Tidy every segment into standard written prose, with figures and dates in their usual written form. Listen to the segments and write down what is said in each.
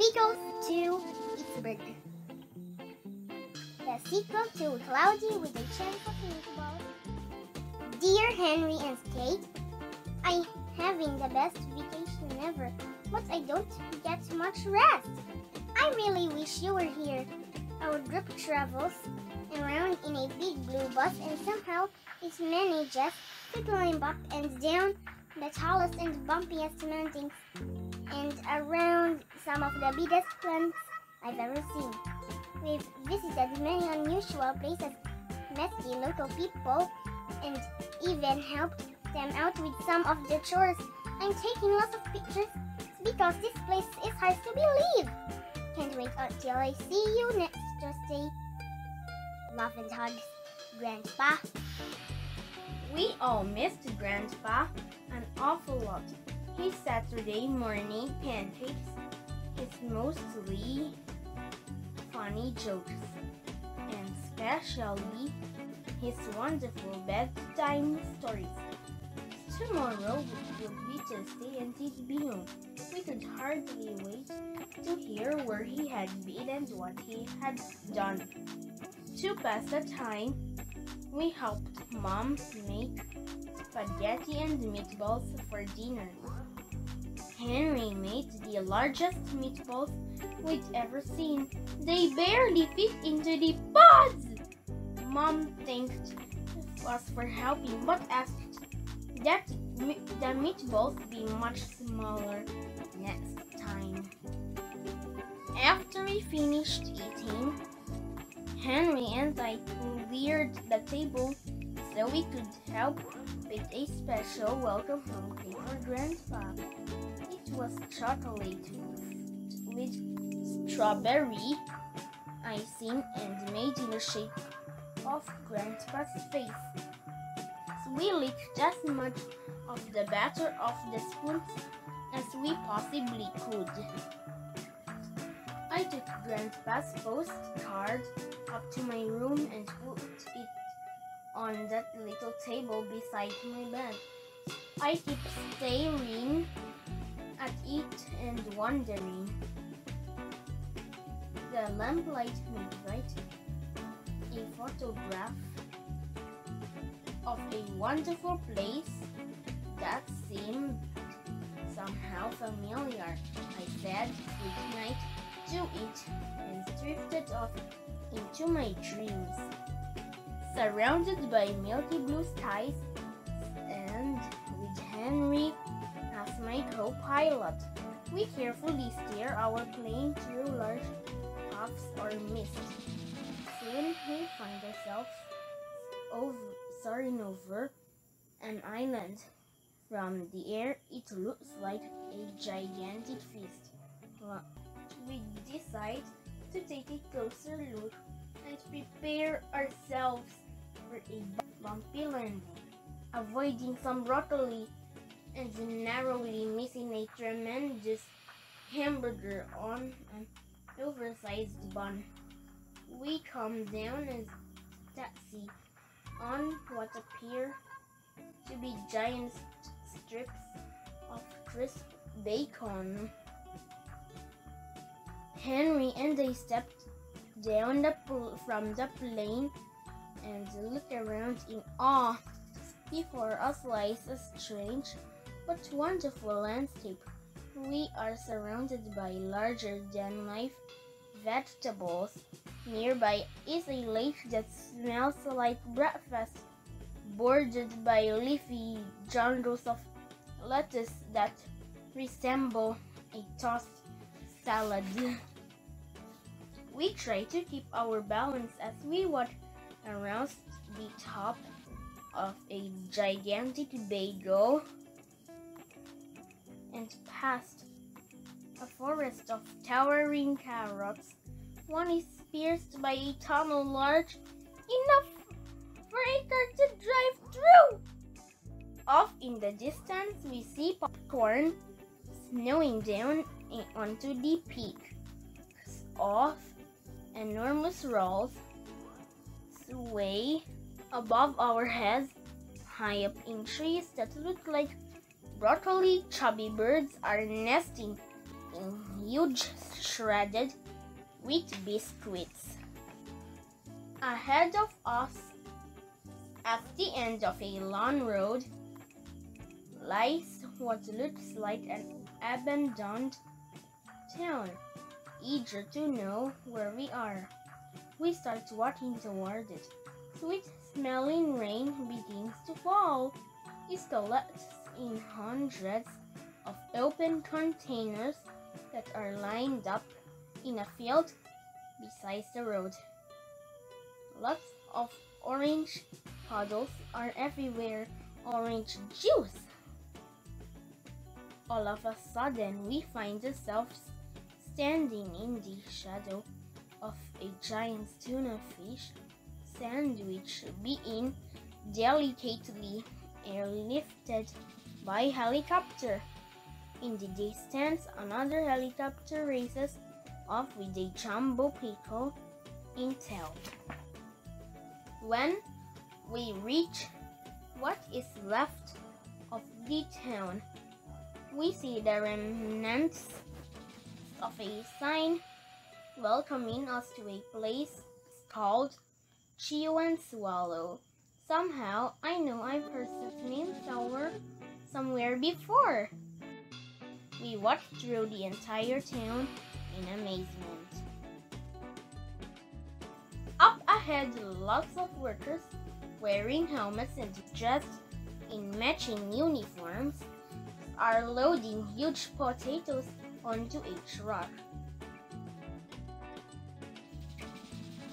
Pickles to PITTSBURGH. The sequel to Cloudy with a Chance of Meatballs. Dear Henry and Kate, I'm having the best vacation ever, but I don't get much rest. I really wish you were here. Our group travels around in a big blue bus and somehow it manages to climb up and down the tallest and bumpiest mountains and around some of the biggest plants I've ever seen. We've visited many unusual places, met the local people, and even helped them out with some of the chores. I'm taking lots of pictures because this place is hard to believe. Can't wait until I see you next Thursday. Love and hugs, Grandpa. We all missed Grandpa an awful lot. His Saturday morning pancakes, his mostly funny jokes, and especially his wonderful bedtime stories. Tomorrow would be Tuesday and he'd be home. We could hardly wait to hear where he had been and what he had done. To pass the time, we helped Mom make spaghetti and meatballs for dinner. Henry made the largest meatballs we'd ever seen. They barely fit into the pods! Mom thanked us for helping but asked that the meatballs be much smaller next time. After we finished eating, Henry and I cleared the table so we could help pick a special welcome home cake for Grandpa. It was chocolate with strawberry icing and made in the shape of Grandpa's face. So we licked as much of the batter off the spoons as we possibly could. I took Grandpa's postcard up to my room and put it on that little table beside my bed. I kept staring at it and wondering. The lamplight made right a photograph of a wonderful place that seemed somehow familiar. I said goodnight to it and drifted off into my dreams, surrounded by milky blue skies and with Henry as my co-pilot. We carefully steer our plane through large puffs or mist. Soon we find ourselves soaring over an island. From the air, it looks like a gigantic feast. We decide to take a closer look and prepare ourselves for a bumpy landing, avoiding some broccoli and narrowly missing a tremendous hamburger on an oversized bun. We come down and taxi on what appear to be giant strips of crisp bacon. Henry and I stepped down from the plane and looked around in awe. Before us lies a strange but wonderful landscape. We are surrounded by larger-than-life vegetables. Nearby is a lake that smells like breakfast, bordered by leafy jungles of lettuce that resemble a tossed salad. We try to keep our balance as we walk around the top of a gigantic bagel and past a forest of towering carrots. One is pierced by a tunnel large enough for a car to drive through. Off in the distance, we see popcorn snowing down onto the peak of enormous rolls sway above our heads, high up in trees that look like broccoli. Chubby birds are nesting eating huge shredded wheat biscuits. Ahead of us, at the end of a long road, lies what looks like an abandoned town. Eager to know where we are, we start walking toward it. Sweet-smelling rain begins to fall. It collects in hundreds of open containers that are lined up in a field beside the road. Lots of orange puddles are everywhere. Orange juice! All of a sudden, we find ourselves standing in the shadow of a giant tuna fish sandwich being delicately airlifted by a helicopter. In the distance, another helicopter races off with a jumbo pickle in tow. When we reach what is left of the town, we see the remnants of a sign welcoming us to a place called Chew and Swallow. Somehow, I know I've heard this name somewhere before. We walked through the entire town in amazement. Up ahead, lots of workers wearing helmets and dressed in matching uniforms are loading huge potatoes onto a truck.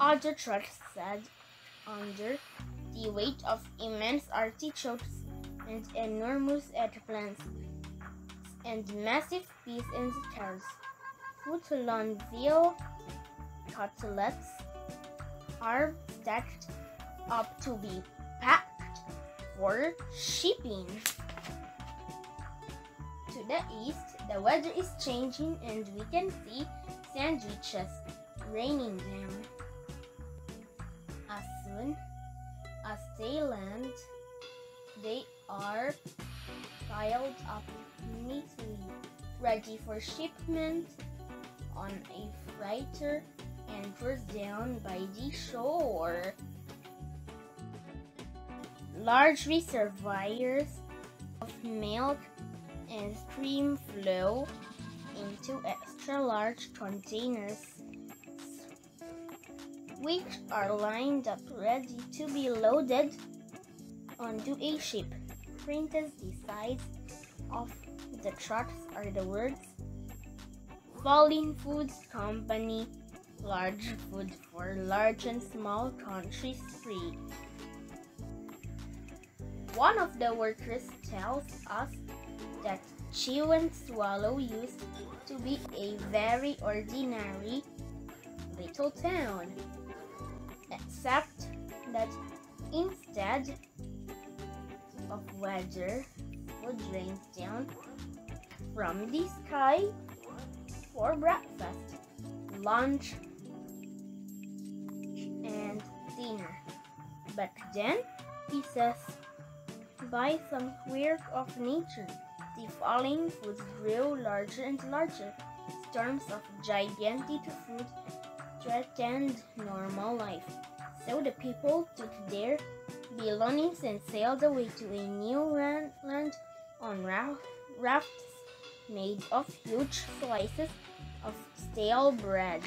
Other trucks sat under the weight of immense artichokes and enormous eggplants and massive peas and carrots. Foot-long veal cutlets are stacked up to be packed for shipping. To the east, the weather is changing and we can see sandwiches raining down. As soon as they land, they are piled up neatly, ready for shipment on a freighter and brought down by the shore. Large reservoirs of milk and cream flow into extra large containers, which are lined up ready to be loaded onto a ship. Printed the sides of the trucks are the words Falling Foods Company, large food for large and small countries free. One of the workers tells us that Chew and Swallow used to be a very ordinary little town, except that instead of weather, food rains down from the sky for breakfast, lunch, and dinner. Back then, he says, by some quirk of nature, the falling foods grew larger and larger. Storms of gigantic food threatened normal life. So the people took their belongings and sailed away to a new land on rafts made of huge slices of stale bread.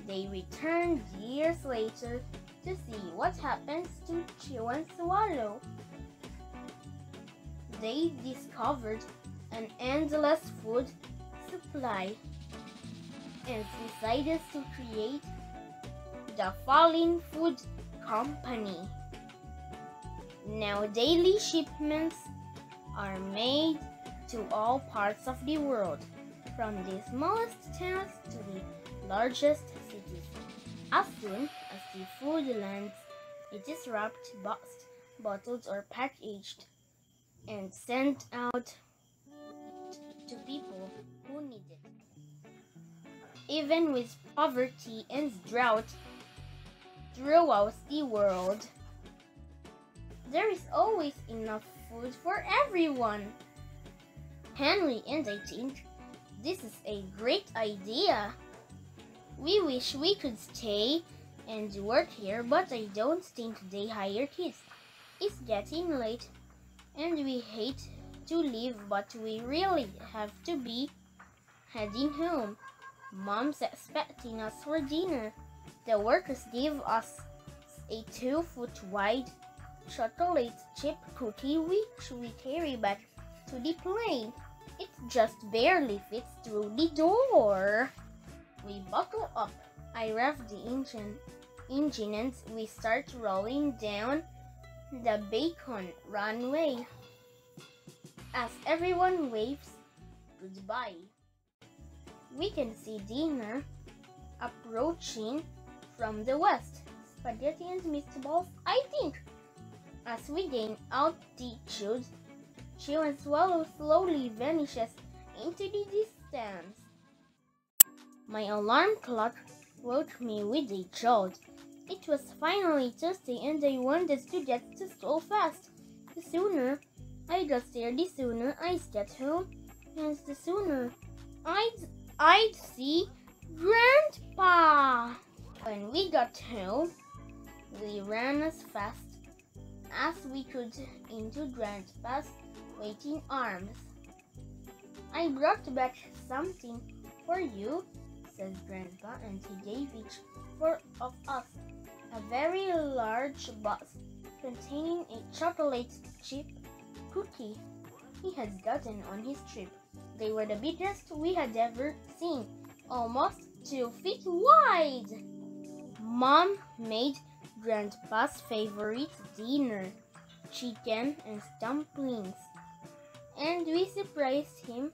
They returned years later to see what happens to Chew and Swallow. They discovered an endless food supply and decided to create the Falling Food Company. Now daily shipments are made to all parts of the world, from the smallest towns to the largest cities. As soon as the food lands, it is wrapped, boxed, bottled, or packaged and sent out to people who need it. Even with poverty and drought throughout the world, there is always enough food for everyone. Henry and I think this is a great idea. We wish we could stay and work here, but I don't think they hire kids. It's getting late and we hate to leave, but we really have to be heading home. Mom's expecting us for dinner. The workers gave us a 2-foot wide chocolate chip cookie which we carry back to the plane. It just barely fits through the door. We buckle up. I rev the engine and we start rolling down the bacon runway as everyone waves goodbye. We can see dinner approaching from the west. Spaghetti and meatballs, I think. As we gain altitude, Chew and Swallow slowly vanishes into the distance. My alarm clock woke me with a jolt. It was finally Tuesday and I wanted to get to school fast. The sooner I got there, the sooner I'd get home, and the sooner I'd see Grandpa. When we got home, we ran as fast as we could into Grandpa's waiting arms. I brought back something for you, says Grandpa, and he gave each of us a very large box containing a chocolate chip cookie he had gotten on his trip. They were the biggest we had ever seen, almost 2 feet wide. Mom made Grandpa's favorite dinner, chicken and dumplings, and we surprised him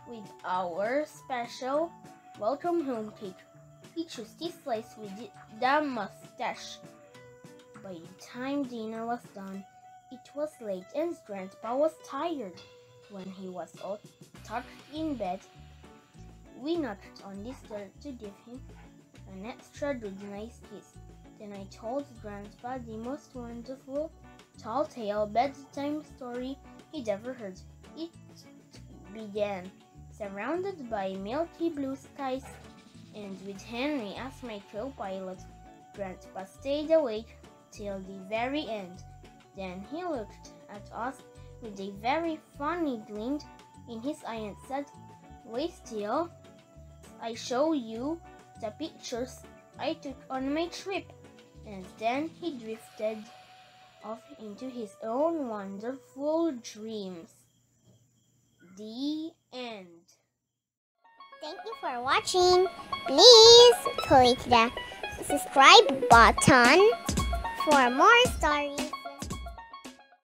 with our special welcome home cake. He chose this slice with the mustache. By the time dinner was done, it was late and Grandpa was tired. When he was all tucked in bed, we knocked on his door to give him an extra good nice kiss. Then I told Grandpa the most wonderful tall-tale bedtime story he'd ever heard. It began, surrounded by milky blue skies, and with Henry as my co-pilot. Grandpa stayed awake till the very end. Then he looked at us with a very funny glint in his eye and said, "Wait till I show you the pictures I took on my trip." And then he drifted off into his own wonderful dreams. The end. Thank you for watching. Please click the subscribe button for more stories.